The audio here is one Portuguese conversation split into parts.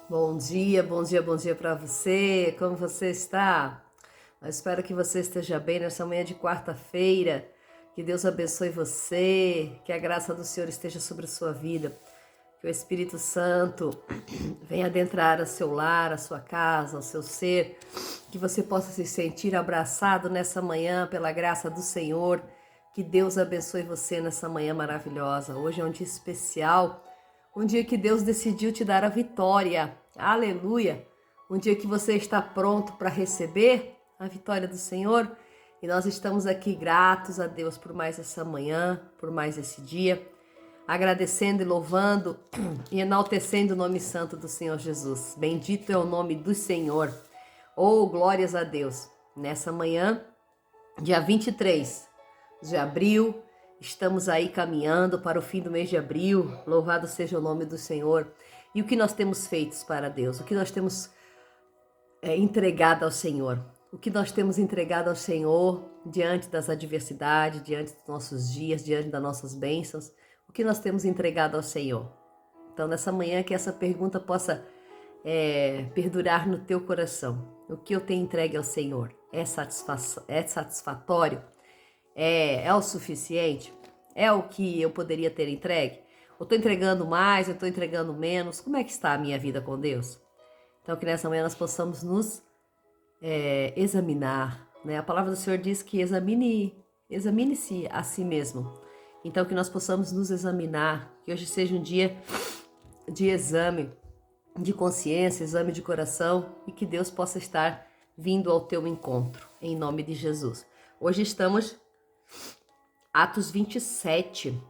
Bom dia, bom dia, bom dia para você. Como você está? Eu espero que você esteja bem nessa manhã de quarta-feira. Que Deus abençoe você, que a graça do Senhor esteja sobre a sua vida. Que o Espírito Santo venha adentrar o seu lar, a sua casa, o seu ser. Que você possa se sentir abraçado nessa manhã pela graça do Senhor. Que Deus abençoe você nessa manhã maravilhosa. Hoje é um dia especial. Um dia que Deus decidiu te dar a vitória. Aleluia! Um dia que você está pronto para receber a vitória do Senhor. E nós estamos aqui gratos a Deus por mais essa manhã, por mais esse dia, agradecendo e louvando e enaltecendo o nome santo do Senhor Jesus. Bendito é o nome do Senhor. Oh, glórias a Deus. Nessa manhã, dia 23 de abril, estamos aí caminhando para o fim do mês de abril. Louvado seja o nome do Senhor. E o que nós temos feito para Deus? O que nós temos entregado ao Senhor? O que nós temos entregado ao Senhor diante das adversidades, diante dos nossos dias, diante das nossas bênçãos? O que nós temos entregado ao Senhor? Então, nessa manhã, que essa pergunta possa perdurar no teu coração. O que eu tenho entregue ao Senhor? É satisfatório? É o suficiente? É o que eu poderia ter entregue? Eu estou entregando mais, eu estou entregando menos? Como é que está a minha vida com Deus? Então, que nessa manhã nós possamos nos examinar, né? A palavra do Senhor diz que examine-se a si mesmo. Então, que nós possamos nos examinar, que hoje seja um dia de exame de consciência, exame de coração, e que Deus possa estar vindo ao teu encontro, em nome de Jesus. Hoje estamos Atos 27,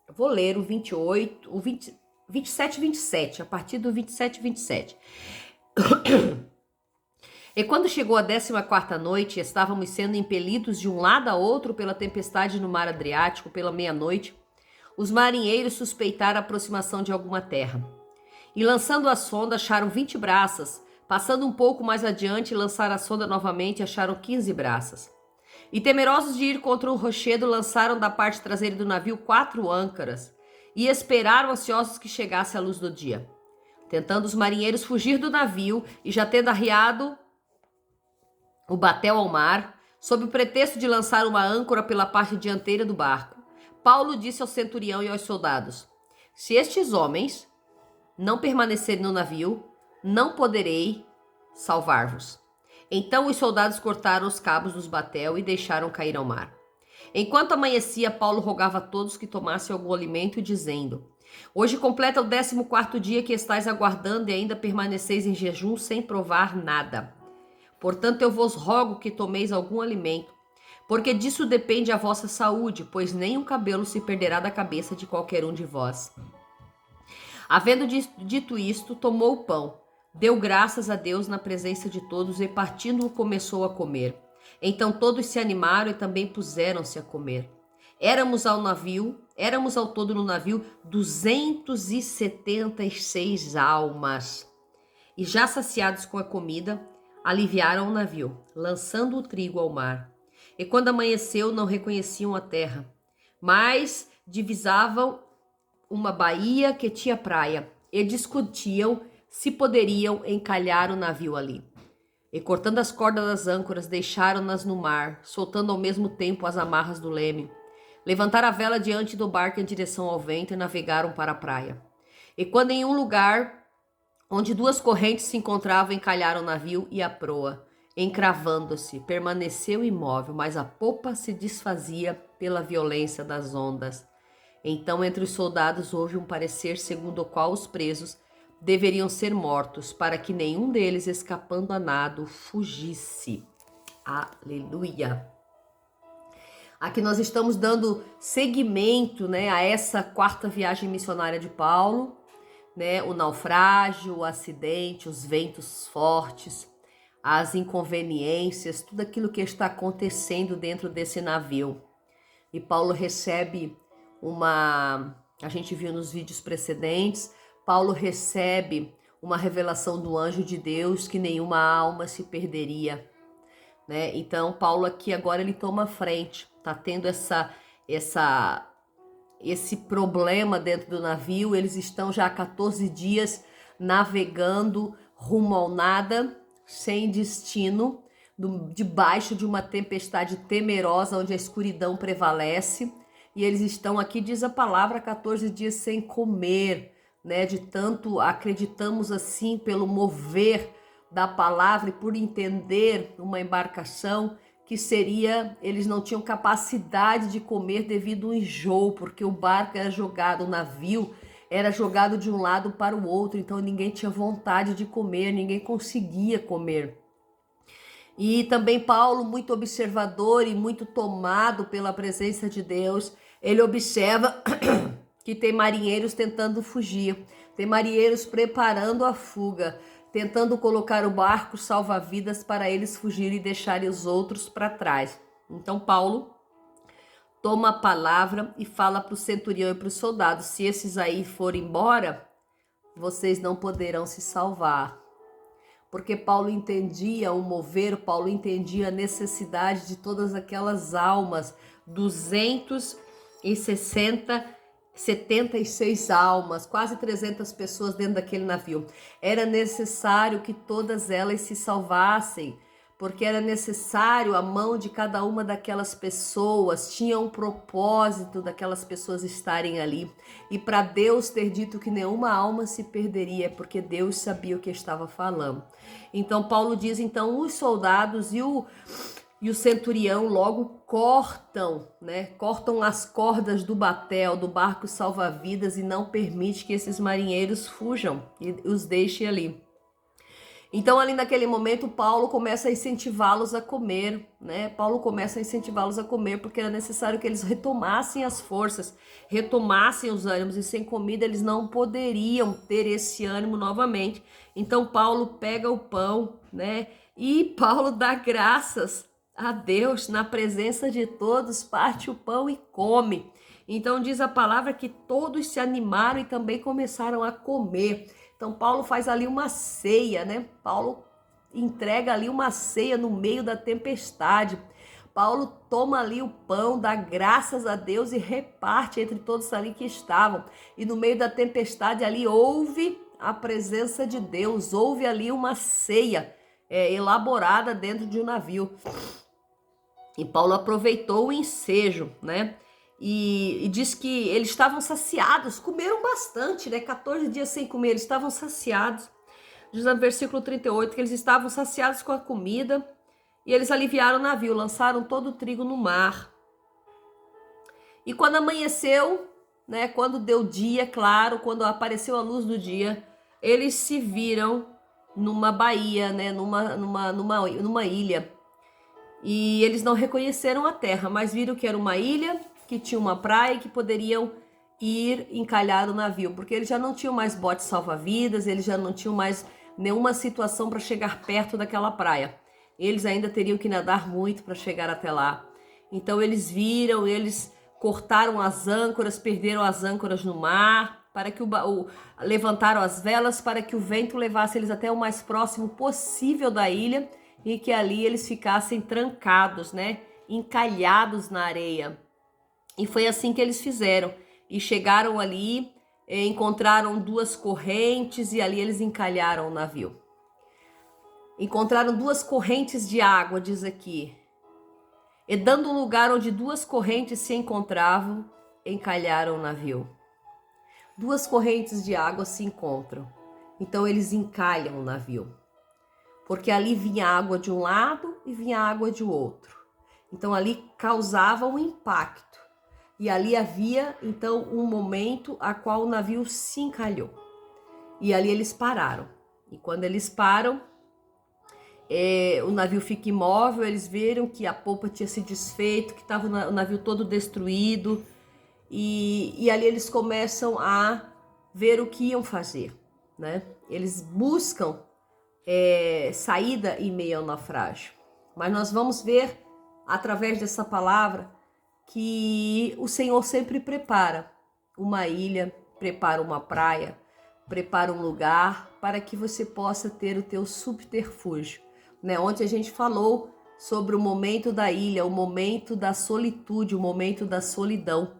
eu vou ler o 28, o 20, 27 e 27, a partir do 27 e 27. E quando chegou a 14ª noite, estávamos sendo impelidos de um lado a outro pela tempestade no mar Adriático pela meia-noite, os marinheiros suspeitaram a aproximação de alguma terra. E lançando a sonda, acharam 20 braças. Passando um pouco mais adiante, lançaram a sonda novamente e acharam 15 braças. E temerosos de ir contra um rochedo, lançaram da parte traseira do navio 4 âncoras e esperaram ansiosos que chegasse a luz do dia. Tentando os marinheiros fugir do navio e já tendo arriado o batel ao mar, sob o pretexto de lançar uma âncora pela parte dianteira do barco, Paulo disse ao centurião e aos soldados: se estes homens não permanecerem no navio, não poderei salvar-vos. Então os soldados cortaram os cabos dos batel e deixaram cair ao mar. Enquanto amanhecia, Paulo rogava a todos que tomassem algum alimento, dizendo: hoje completa o 14º dia que estáis aguardando e ainda permaneceis em jejum sem provar nada. Portanto, eu vos rogo que tomeis algum alimento, porque disso depende a vossa saúde, pois nem um cabelo se perderá da cabeça de qualquer um de vós. Havendo dito isto, tomou o pão, deu graças a Deus na presença de todos e partindo-o começou a comer. Então todos se animaram e também puseram-se a comer. Éramos ao todo no navio 276 almas. E já saciados com a comida, aliviaram o navio, lançando o trigo ao mar. E quando amanheceu, não reconheciam a terra, mas divisavam uma baía que tinha praia, e discutiam se poderiam encalhar o navio ali. E cortando as cordas das âncoras, deixaram-nas no mar, soltando ao mesmo tempo as amarras do leme. Levantaram a vela diante do barco em direção ao vento e navegaram para a praia. E quando em um lugar onde 2 correntes se encontravam, encalharam o navio e a proa, encravando-se, permaneceu imóvel, mas a popa se desfazia pela violência das ondas. Então, entre os soldados houve um parecer segundo o qual os presos deveriam ser mortos, para que nenhum deles, escapando a nado, fugisse. Aleluia! Aqui nós estamos dando seguimento, a essa 4ª viagem missionária de Paulo, o naufrágio, o acidente, os ventos fortes, as inconveniências, tudo aquilo que está acontecendo dentro desse navio. E Paulo recebe a gente viu nos vídeos precedentes, Paulo recebe uma revelação do anjo de Deus que nenhuma alma se perderia, Então Paulo aqui agora ele toma a frente, tá tendo esse problema dentro do navio. Eles estão já há 14 dias navegando rumo ao nada, sem destino, debaixo de uma tempestade temerosa, onde a escuridão prevalece. E eles estão aqui, diz a palavra, 14 dias sem comer, né? De tanto acreditamos assim pelo mover da palavra e por entender uma embarcação que seria, eles não tinham capacidade de comer devido ao enjoo, porque o barco era jogado, o navio era jogado de um lado para o outro, então ninguém tinha vontade de comer, ninguém conseguia comer. E também Paulo, muito observador e muito tomado pela presença de Deus, ele observa que tem marinheiros tentando fugir, tem marinheiros preparando a fuga, tentando colocar o barco salva-vidas para eles fugirem e deixarem os outros para trás. Então Paulo toma a palavra e fala para o centurião e para os soldados: se esses aí forem embora, vocês não poderão se salvar. Porque Paulo entendia o mover, Paulo entendia a necessidade de todas aquelas almas, 76 almas, quase 300 pessoas dentro daquele navio. Era necessário que todas elas se salvassem, porque era necessário a mão de cada uma daquelas pessoas, tinha um propósito daquelas pessoas estarem ali. E para Deus ter dito que nenhuma alma se perderia, porque Deus sabia o que estava falando. Então Paulo diz, então os soldados e o centurião logo cortam, né? Cortam as cordas do batel, do barco salva-vidas, e não permite que esses marinheiros fujam e os deixem ali. Então, ali naquele momento, Paulo começa a incentivá-los a comer, né? Paulo começa a incentivá-los a comer porque era necessário que eles retomassem as forças, retomassem os ânimos, e sem comida eles não poderiam ter esse ânimo novamente. Então, Paulo pega o pão, né? E Paulo dá graças a Deus na presença de todos, parte o pão e come. Então, diz a palavra que todos se animaram e também começaram a comer. Então Paulo faz ali uma ceia, né? Paulo entrega ali uma ceia no meio da tempestade. Paulo toma ali o pão, dá graças a Deus e reparte entre todos ali que estavam. E no meio da tempestade ali houve a presença de Deus, houve ali uma ceia elaborada dentro de um navio. E Paulo aproveitou o ensejo, né? E diz que eles estavam saciados, comeram bastante, né? 14 dias sem comer, eles estavam saciados. Diz no versículo 38 que eles estavam saciados com a comida e eles aliviaram o navio, lançaram todo o trigo no mar. E quando amanheceu, né? Quando deu dia, claro, quando apareceu a luz do dia, eles se viram numa baía, né? Numa ilha. E eles não reconheceram a terra, mas viram que era uma ilha, que tinha uma praia e que poderiam ir encalhar o navio, porque eles já não tinham mais botes salva-vidas, eles já não tinham mais nenhuma situação para chegar perto daquela praia. Eles ainda teriam que nadar muito para chegar até lá. Então eles viram, eles cortaram as âncoras, perderam as âncoras no mar, para que levantaram as velas para que o vento levasse eles até o mais próximo possível da ilha e que ali eles ficassem trancados, né, encalhados na areia. E foi assim que eles fizeram. E chegaram ali, encontraram 2 correntes e ali eles encalharam o navio. Encontraram 2 correntes de água, diz aqui. E dando um lugar onde 2 correntes se encontravam, encalharam o navio. 2 correntes de água se encontram. Então eles encalham o navio. Porque ali vinha água de um lado e vinha água de outro. Então ali causava um impacto. E ali havia, então, um momento a qual o navio se encalhou. E ali eles pararam. E quando eles param, o navio fica imóvel, eles viram que a polpa tinha se desfeito, que estava o navio todo destruído. E ali eles começam a ver o que iam fazer, né? Eles buscam saída em meio ao naufrágio. Mas nós vamos ver, através dessa palavra, que o Senhor sempre prepara uma ilha, prepara uma praia, prepara um lugar para que você possa ter o teu subterfúgio, né? Ontem a gente falou sobre o momento da ilha, o momento da solitude, o momento da solidão.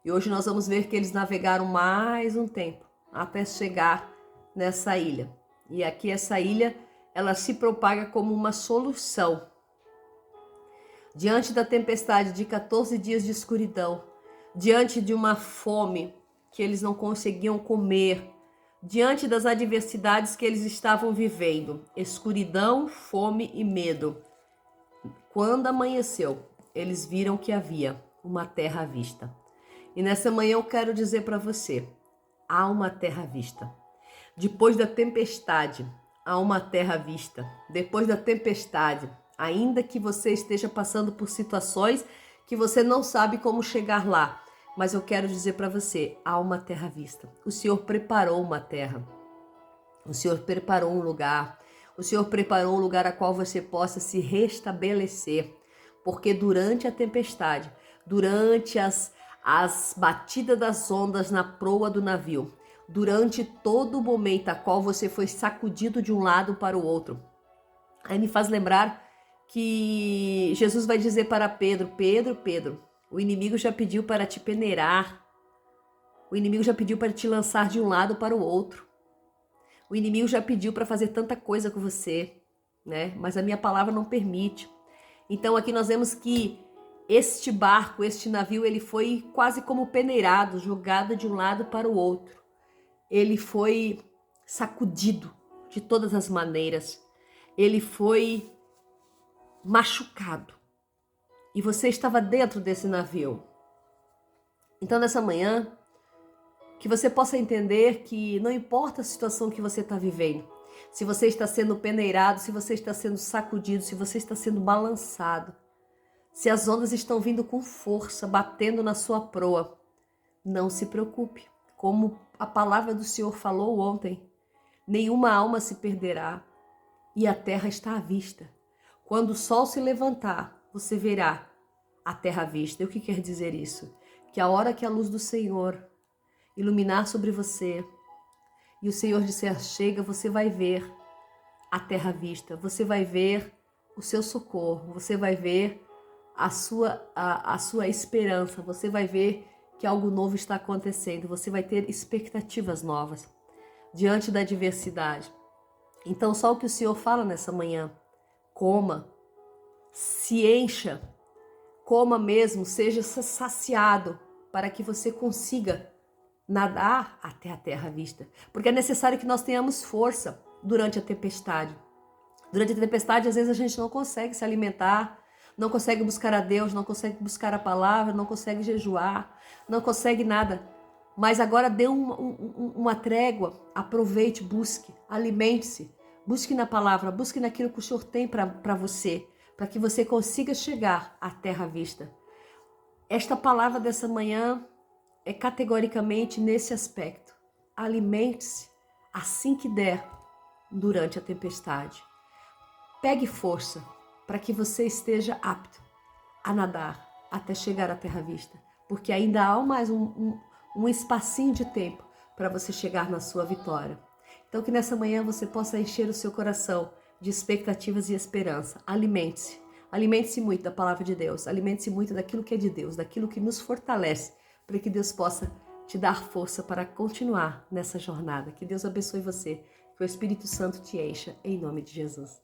E hoje nós vamos ver que eles navegaram mais um tempo até chegar nessa ilha. E aqui essa ilha, ela se propaga como uma solução. Diante da tempestade de 14 dias de escuridão, diante de uma fome que eles não conseguiam comer, diante das adversidades que eles estavam vivendo, escuridão, fome e medo. Quando amanheceu, eles viram que havia uma terra à vista. E nessa manhã eu quero dizer para você, há uma terra à vista. Depois da tempestade, há uma terra à vista. Depois da tempestade, ainda que você esteja passando por situações que você não sabe como chegar lá, mas eu quero dizer para você, há uma terra à vista. O Senhor preparou uma terra. O Senhor preparou um lugar. O Senhor preparou um lugar a qual você possa se restabelecer. Porque durante a tempestade, durante as batidas das ondas na proa do navio, durante todo o momento a qual você foi sacudido de um lado para o outro, aí me faz lembrar que Jesus vai dizer para Pedro, Pedro, o inimigo já pediu para te peneirar, o inimigo já pediu para te lançar de um lado para o outro, o inimigo já pediu para fazer tanta coisa com você, né? Mas a minha palavra não permite. Então aqui nós vemos que este barco, este navio, ele foi quase como peneirado, jogado de um lado para o outro. Ele foi sacudido de todas as maneiras. Ele foi machucado. E você estava dentro desse navio. Então nessa manhã, que você possa entender que não importa a situação que você está vivendo, se você está sendo peneirado, se você está sendo sacudido, se você está sendo balançado, se as ondas estão vindo com força, batendo na sua proa, não se preocupe. Como a palavra do Senhor falou ontem, nenhuma alma se perderá e a terra está à vista. Quando o sol se levantar, você verá a terra à vista. E o que quer dizer isso? Que a hora que a luz do Senhor iluminar sobre você e o Senhor disser chega, você vai ver a terra à vista, você vai ver o seu socorro, você vai ver a sua esperança, você vai ver que algo novo está acontecendo, você vai ter expectativas novas diante da adversidade. Então só o que o Senhor fala nessa manhã, coma, se encha, coma mesmo, seja saciado para que você consiga nadar até a terra à vista, porque é necessário que nós tenhamos força durante a tempestade. Durante a tempestade, às vezes a gente não consegue se alimentar, não consegue buscar a Deus, não consegue buscar a palavra, não consegue jejuar, não consegue nada. Mas agora dê uma trégua, aproveite, busque, alimente-se, busque na palavra, busque naquilo que o Senhor tem para você, para que você consiga chegar à terra à vista. Esta palavra dessa manhã é categoricamente nesse aspecto. Alimente-se assim que der durante a tempestade. Pegue força para que você esteja apto a nadar até chegar à terra à vista, porque ainda há mais um espacinho de tempo para você chegar na sua vitória. Então que nessa manhã você possa encher o seu coração de expectativas e esperança. Alimente-se. Alimente-se muito da palavra de Deus. Alimente-se muito daquilo que é de Deus, daquilo que nos fortalece, para que Deus possa te dar força para continuar nessa jornada. Que Deus abençoe você. Que o Espírito Santo te encha, em nome de Jesus.